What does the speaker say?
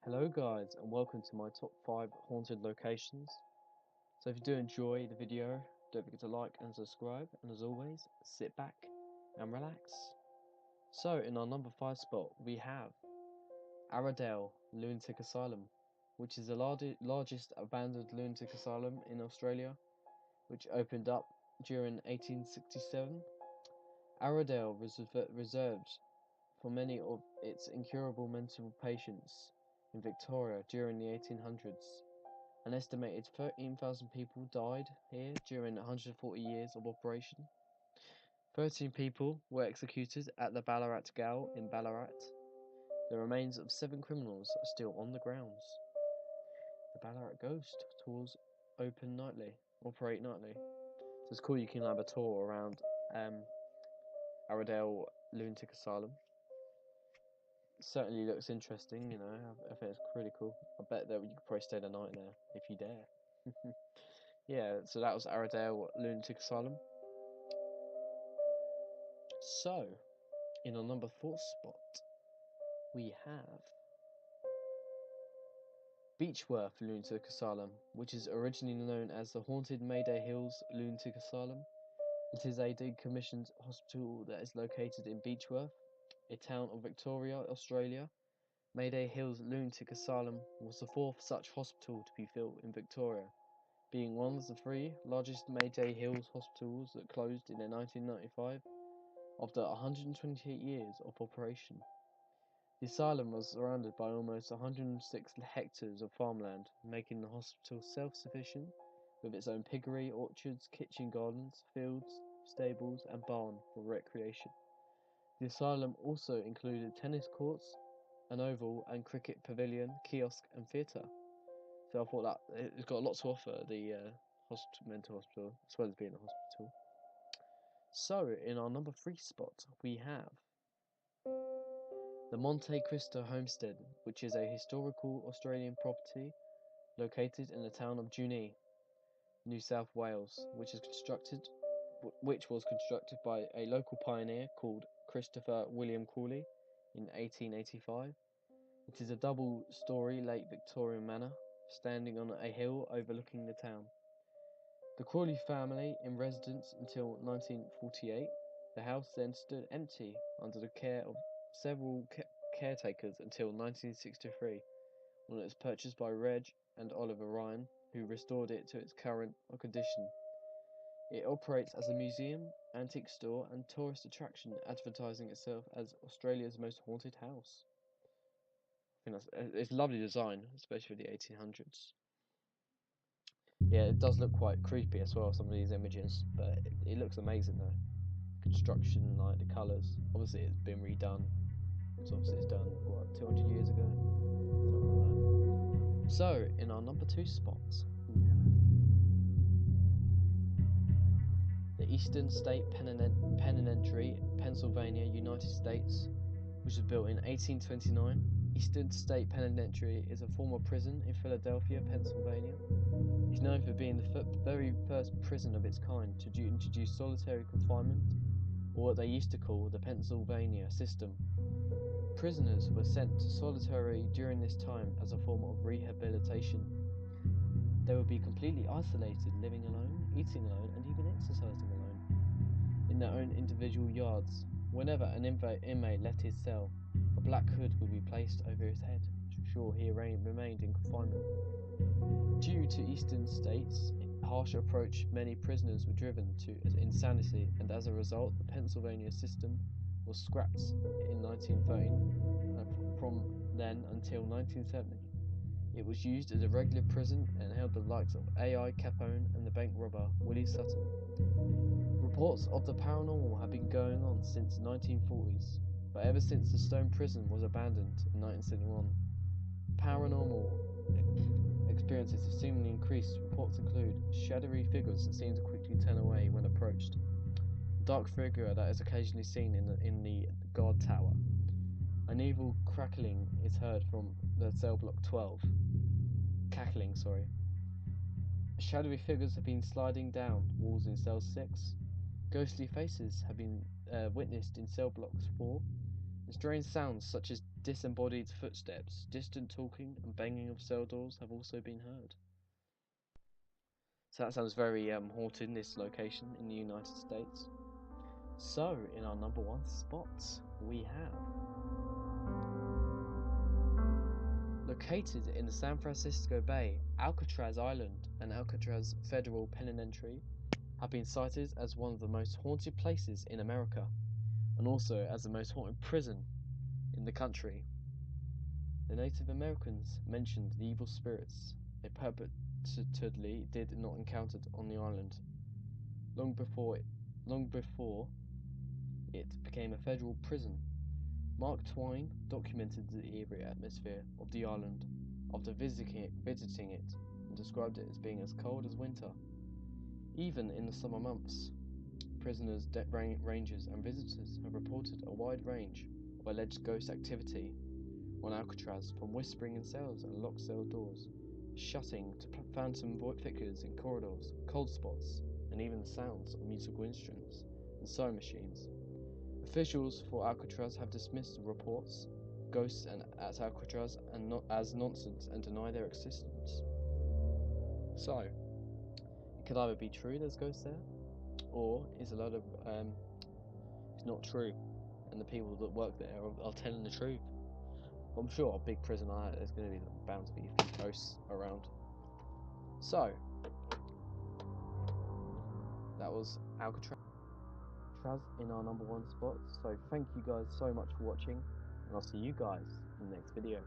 Hello guys and welcome to my top 5 haunted locations. So if you do enjoy the video, don't forget to like and subscribe, and as always, sit back and relax. So in our number 5 spot we have Adele Lunatic Asylum, which is the largest abandoned lunatic asylum in Australia, which opened up during 1867. Adele was reserved for many of its incurable mental patients in Victoria during the 1800s. An estimated 13,000 people died here during 140 years of operation. 13 people were executed at the Ballarat Gaol in Ballarat. The remains of 7 criminals are still on the grounds. The Ballarat Ghost tours operate nightly. So it's cool, you can have a tour around Aradale Lunatic Asylum. Certainly looks interesting, I think it's pretty cool. I bet that you could probably stay the night there if you dare. Yeah, so that was Aradale Lunatic Asylum. So, in our number 4 spot, we have Beechworth Lunatic Asylum, which is originally known as the Haunted Mayday Hills Lunatic Asylum. It is a decommissioned hospital that is located in Beechworth, a town of Victoria, Australia. Mayday Hills Lunatic Asylum was the 4th such hospital to be built in Victoria, being one of the 3 largest Mayday Hills hospitals that closed in 1995 after 128 years of operation. The asylum was surrounded by almost 106 hectares of farmland, making the hospital self-sufficient with its own piggery, orchards, kitchen gardens, fields, stables and barn for recreation. The asylum also included tennis courts, an oval and cricket pavilion, kiosk and theatre. So I thought that it's got a lot to offer, the mental hospital, as well as being a hospital. So in our number 3 spot we have the Monte Cristo Homestead, which is a historical Australian property located in the town of Junee, New South Wales, which was constructed by a local pioneer called Christopher William Cooley in 1885. It is a double-storey late Victorian manor, standing on a hill overlooking the town. The Crawley family in residence until 1948. The house then stood empty under the care of several caretakers until 1963, when it was purchased by Reg and Oliver Ryan, who restored it to its current condition. It operates as a museum, antique store and tourist attraction, advertising itself as Australia's most haunted house. I think it's a lovely design, especially for the 1800s. Yeah, it does look quite creepy as well, some of these images, but it looks amazing though. Construction, like the colours. Obviously it's been redone, because obviously it's done, what, 200 years ago? Something like that. So, in our number 2 spot, we have the Eastern State Penitentiary, Pennsylvania, United States, which was built in 1829. Eastern State Penitentiary is a former prison in Philadelphia, Pennsylvania. It's known for being the very first prison of its kind to introduce solitary confinement, or what they used to call the Pennsylvania system. Prisoners were sent to solitary during this time as a form of rehabilitation. They would be completely isolated, living alone, eating alone, and even exercising alone, in their own individual yards. Whenever an inmate left his cell, a black hood would be placed over his head to ensure he remained in confinement. Due to Eastern States' harsh approach, many prisoners were driven to insanity, and as a result, the Pennsylvania system was scrapped in 1913. From then until 1970, it was used as a regular prison and held the likes of A.I. Capone and the bank robber Willie Sutton. Reports of the paranormal have been going on since the 1940s, but ever since the stone prison was abandoned in 1971, paranormal experiences have seemingly increased. Reports include shadowy figures that seem to quickly turn away when approached, a dark figure that is occasionally seen in the guard tower. An evil crackling is heard from the cell block 12. Cackling, sorry. Shadowy figures have been sliding down walls in cell 6. Ghostly faces have been witnessed in cell blocks 4. And strange sounds such as Disembodied footsteps, distant talking, and banging of cell doors have also been heard. So that sounds very haunted in this location in the United States. So, in our number 1 spot, we have located in the San Francisco Bay, Alcatraz Island and Alcatraz Federal Penitentiary have been cited as one of the most haunted places in America, and also as the most haunted prison in the country. The Native Americans mentioned the evil spirits they purportedly did not encounter on the island long before it became a federal prison. Mark Twain documented the eerie atmosphere of the island after visiting it and described it as being as cold as winter. Even in the summer months, prisoners, rangers, and visitors have reported a wide range of alleged ghost activity on Alcatraz, from whispering in cells and locked cell doors, shutting to phantom figures in corridors, cold spots, and even the sounds of musical instruments and sewing machines. Officials for Alcatraz have dismissed the reports of ghosts at Alcatraz as nonsense and deny their existence. So, it could either be true there's ghosts there, or it's a lot of it's not true, and the people that work there are telling the truth. I'm sure a big prison like that, there's going to be bound to be a few ghosts around. So, that was Alcatraz in our number 1 spot. So thank you guys so much for watching, and I'll see you guys in the next video.